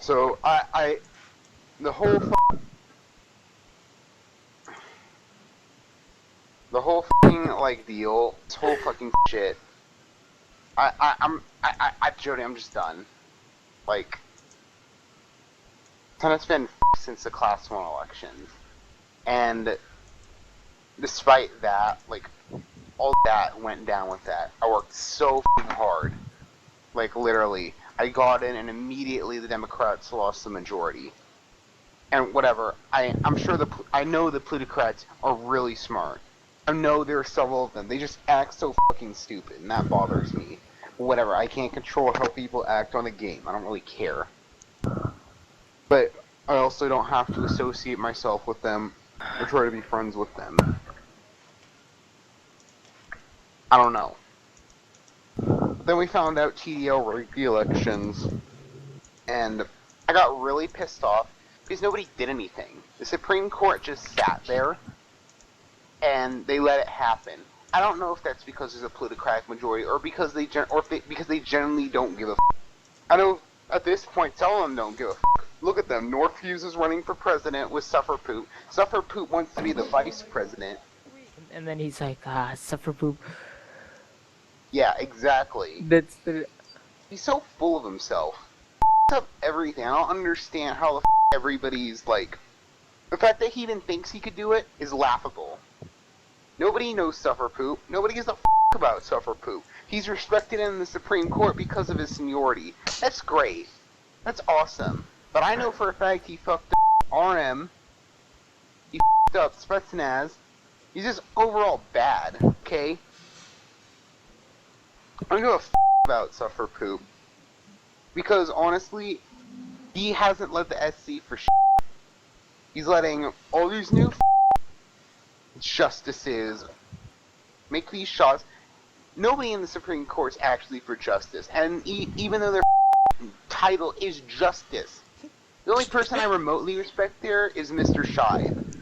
So the whole fucking like deal, this whole fucking shit. Jody, I'm just done. Like, it's been since the Class 1 elections, and despite that, like, all that went down with that. I worked so hard, like literally. I got in, and immediately the Democrats lost the majority. And whatever, I'm sure I know the plutocrats are really smart. I know there are several of them. They just act so fucking stupid, and that bothers me. Whatever, I can't control how people act on a game. I don't really care. But I also don't have to associate myself with them or try to be friends with them. I don't know. But then we found out TDL rigged the elections, and I got really pissed off because nobody did anything. The Supreme Court just sat there, and they let it happen. I don't know if that's because there's a plutocratic majority, or because they generally don't give a f***. I know at this point some of them don't give a f***. Look at them. Northfuse is running for president with Sufferpoop. Sufferpoop wants to be the vice president. And then he's like, Sufferpoop. Yeah, exactly. That's the... He's so full of himself. Up everything. I don't understand how the f*** everybody's like... The fact that he even thinks he could do it is laughable. Nobody knows Sufferpoop. Nobody gives a f*** about Sufferpoop. He's respected in the Supreme Court because of his seniority. That's great. That's awesome. But I know for a fact he fucked up RM. He fucked up Spetsnaz. He's just overall bad, okay? I don't give a f*** about Sufferpoop. Because, honestly, he hasn't led the SC for shit. He's letting all these new justices make these shots. Nobody in the Supreme Court's actually for justice. And even though their title is justice, the only person I remotely respect there is Mr. Scheib.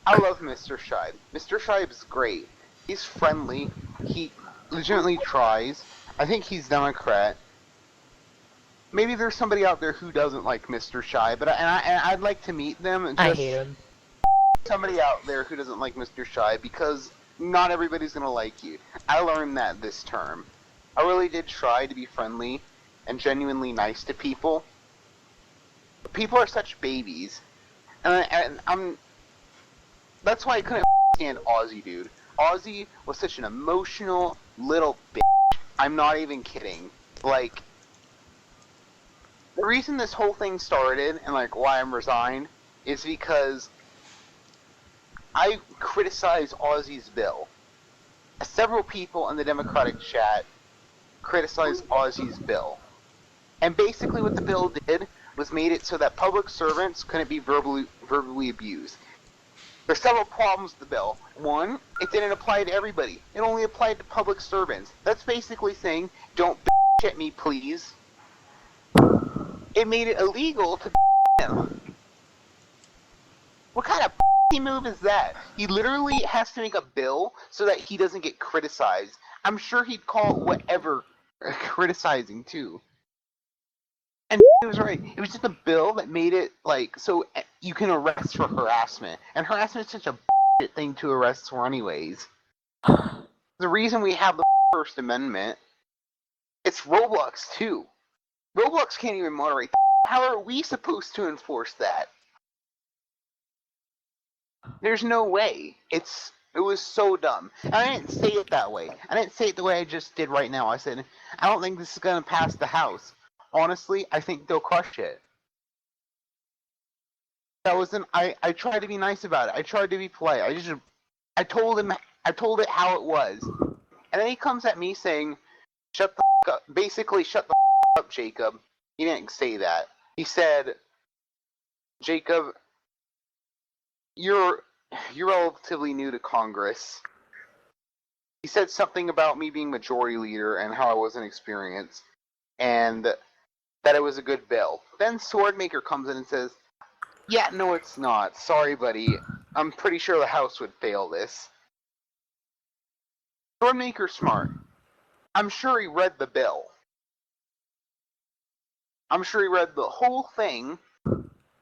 I love Mr. Scheib. Mr. Scheib's great. He's friendly. He legitimately tries. I think he's Democrat. Maybe there's somebody out there who doesn't like Mr. Scheib, but I'd like to meet them. And just I hate him. Somebody out there who doesn't like Mr. Scheib, because not everybody's gonna like you. I learned that this term. I really did try to be friendly and genuinely nice to people. People are such babies, and I'm. That's why I couldn't stand Ozzy, dude. Ozzy was such an emotional little bitch. I'm not even kidding. Like, the reason this whole thing started and like why I'm resigned is because I criticized Ozzy's bill. Several people in the Democratic chat criticized Ozzy's bill. And basically what the bill did was made it so that public servants couldn't be verbally abused. There's several problems with the bill. One, it didn't apply to everybody. It only applied to public servants. That's basically saying, don't bitch at me, please. It made it illegal to him. What kind of move is that? He literally has to make a bill so that he doesn't get criticized. I'm sure he'd call it whatever criticizing too. And he was right. It was just a bill that made it like so you can arrest for harassment. And harassment is such a thing to arrest for anyways. The reason we have the First Amendment, it's Roblox too. Roblox can't even moderate. How are we supposed to enforce that? There's no way. It was so dumb. And I didn't say it that way. I didn't say it the way I just did right now. I said, I don't think this is going to pass the House. Honestly, I think they'll crush it. I tried to be nice about it. I tried to be polite. I told it how it was. And then he comes at me saying, shut the f*** up. Basically, shut the f*** up, Jacob. He didn't say that. He said, Jacob, you're relatively new to Congress. He said something about me being majority leader and how I wasn't experienced, and that it was a good bill. Then Swordmaker comes in and says, yeah, no it's not. Sorry, buddy. I'm pretty sure the House would fail this. Swordmaker's smart. I'm sure he read the bill. I'm sure he read the whole thing,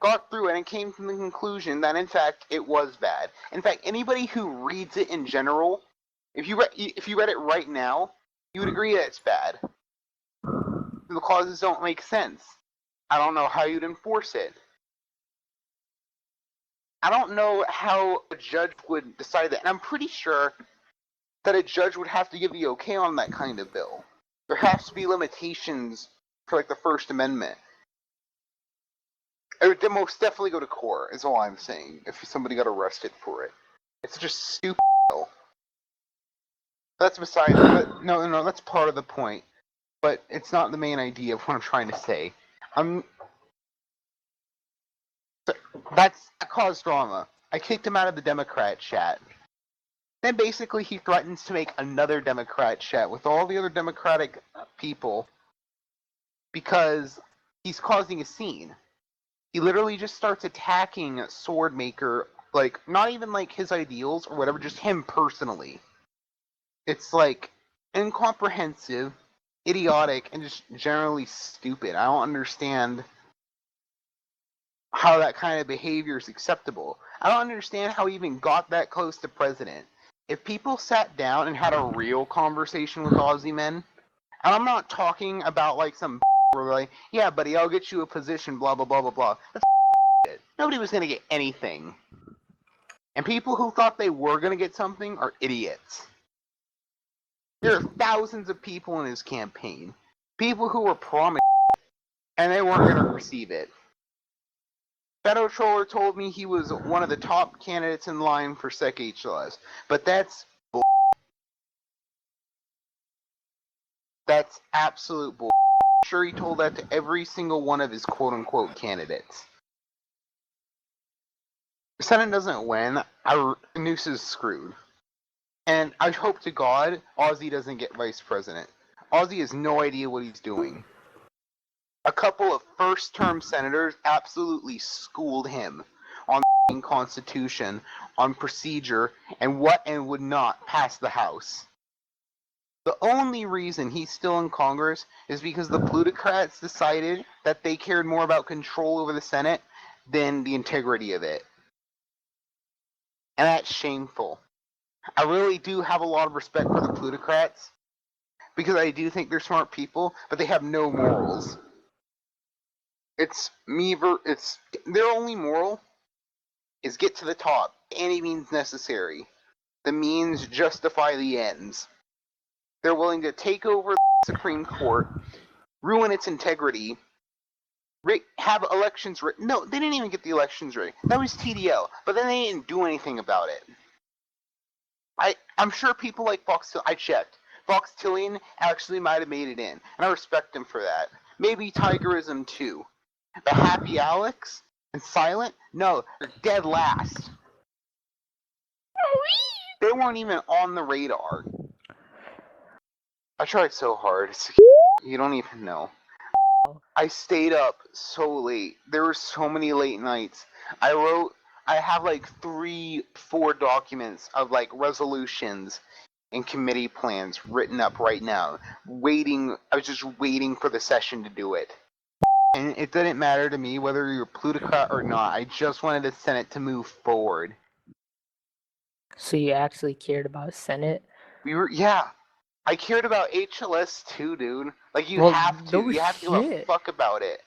got through it, and came to the conclusion that, in fact, it was bad. In fact, anybody who reads it in general, if you read it right now, you would agree that it's bad. The clauses don't make sense. I don't know how you'd enforce it. I don't know how a judge would decide that. And I'm pretty sure that a judge would have to give the okay on that kind of bill. There has to be limitations for, like, the First Amendment. It would most definitely go to court, is all I'm saying, if somebody got arrested for it. It's just stupid bill. That's beside no, that's part of the point. But it's not the main idea of what I'm trying to say. That caused drama. I kicked him out of the Democrat chat. Then basically he threatens to make another Democrat chat with all the other Democratic people because he's causing a scene. He literally just starts attacking Swordmaker, like, not even like his ideals or whatever, just him personally. It's like incomprehensive, idiotic, and just generally stupid. I don't understand how that kind of behavior is acceptable. I don't understand how he even got that close to president. If people sat down and had a real conversation with Aussie men, and I'm not talking about like some where like, yeah, buddy, I'll get you a position, blah blah blah blah blah. That's shit. Nobody was gonna get anything. And people who thought they were gonna get something are idiots. There are thousands of people in his campaign. People who were promised and they weren't gonna receive it. Shadow Troller told me he was one of the top candidates in line for SecHLS, but that's bull. That's absolute bull. I'm sure he told that to every single one of his quote-unquote candidates. If the Senate doesn't win, Noose is screwed. And I hope to God Ozzy doesn't get vice president. Ozzy has no idea what he's doing. A couple of first-term senators absolutely schooled him on the Constitution, on procedure, and what and would not pass the House. The only reason he's still in Congress is because the plutocrats decided that they cared more about control over the Senate than the integrity of it. And that's shameful. I really do have a lot of respect for the plutocrats, because I do think they're smart people, but they have no morals. Their only moral is get to the top, any means necessary. The means justify the ends. They're willing to take over the Supreme Court, ruin its integrity, have elections rigged. No, they didn't even get the elections rigged. That was TDL, but then they didn't do anything about it. I'm sure people like Fox, I checked. Fox Tillian actually might have made it in, and I respect him for that. Maybe Tigerism too. But Happy Alex and Silent, no, they're dead last. They weren't even on the radar. I tried so hard. You don't even know. I stayed up so late. There were so many late nights. I have like 3-4 documents of like resolutions and committee plans written up right now. I was just waiting for the session to do it. And it didn't matter to me whether you're plutocrat or not. I just wanted the Senate to move forward. So you actually cared about Senate? Yeah. I cared about HLS too, dude. Like, you have to. You have to give a fuck about it.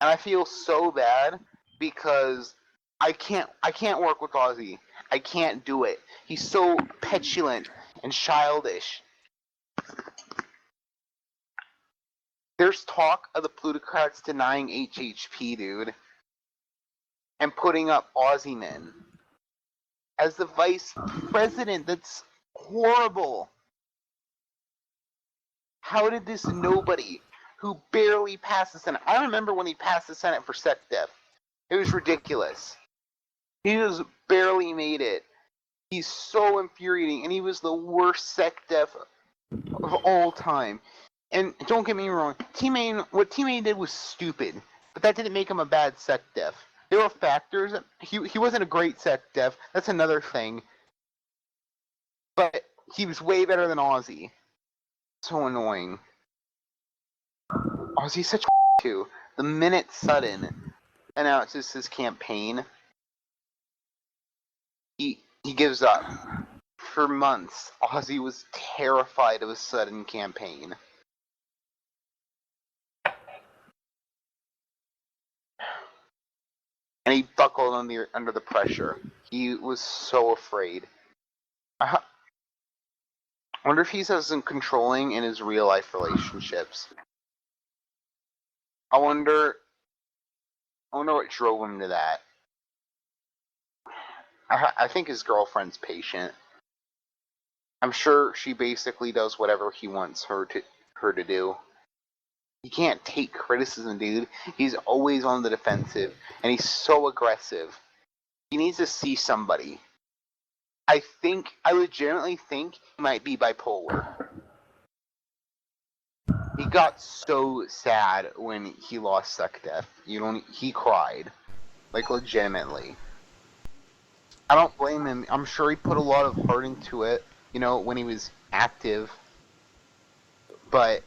And I feel so bad because I can't work with Ozzy. I can't do it. He's so petulant and childish. There's talk of the plutocrats denying HHP, dude. And putting up Aussie men as the vice president. That's horrible. How did this nobody who barely passed the Senate? I remember when he passed the Senate for SecDef. It was ridiculous. He just barely made it. He's so infuriating, and he was the worst SecDef of all time. And don't get me wrong, what T-Main did was stupid, but that didn't make him a bad SecDef. There were factors. He wasn't a great SecDef. That's another thing. But he was way better than Ozzy. So annoying. Ozzy's such too. The minute Sutton announces his campaign, he gives up. For months, Ozzy was terrified of a Sutton campaign. And he buckled under the pressure. He was so afraid. I wonder if he's as controlling in his real life relationships. I wonder what drove him to that. I think his girlfriend's patient. I'm sure she basically does whatever he wants her to do. He can't take criticism, dude. He's always on the defensive, and he's so aggressive. He needs to see somebody. I legitimately think he might be bipolar. He got so sad when he lost SecDef. He cried. Like, legitimately. I don't blame him. I'm sure he put a lot of heart into it, when he was active. But